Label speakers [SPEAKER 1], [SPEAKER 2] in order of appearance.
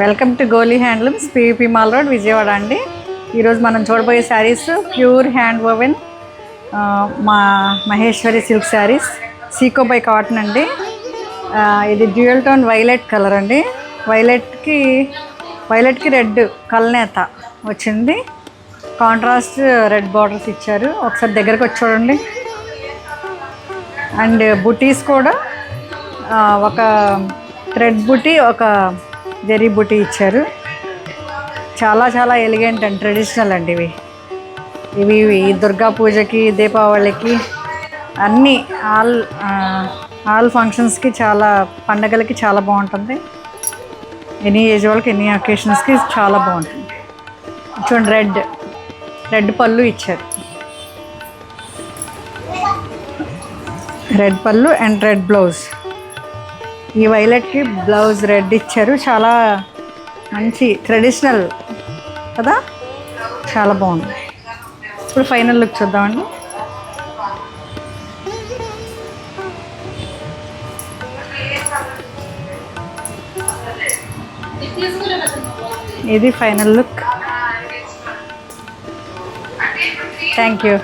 [SPEAKER 1] Welcome to Goli handlooms, PVP mall road, Vijayawada అండి. ఈరోజు మనం చూడబోయే శారీస్ ప్యూర్ హ్యాండ్ ఓవెన్ మా Maheshwari silk sarees, sico by cotton అండి. ఇది డ్యూయల్ టోన్ వైలెట్ కలర్ అండి. వైలెట్కి రెడ్ కల్నేత వచ్చింది. కాంట్రాస్ట్ రెడ్ బార్డర్స్ ఇచ్చారు. ఒకసారి దగ్గరకు వచ్చి చూడండి. అండ్ బుటీస్ కూడా ఒక థ్రెడ్ బుటీ, ఒక జరీ బుటీ ఇచ్చారు. చాలా చాలా ఎలిగెంట్ అండ్ ట్రెడిషనల్ అండి. ఇవి దుర్గా పూజకి, దీపావళికి, అన్నీ ఆల్ ఫంక్షన్స్కి, చాలా పండగలకి చాలా బాగుంటుంది. ఎనీ ఏజ్ వాళ్ళకి, ఎనీ అకేషన్స్కి చాలా బాగుంటుంది. చూడండి, రెడ్ పళ్ళు ఇచ్చారు. రెడ్ పళ్ళు అండ్ రెడ్ బ్లౌజ్. ఈ వైలెట్కి బ్లౌజ్ రెడ్ ఇచ్చారు. చాలా మంచి ట్రెడిషనల్ కదా, చాలా బాగుంది. ఇప్పుడు ఫైనల్ లుక్ చూద్దామండి. ఇది ఫైనల్ లుక్. Thank you.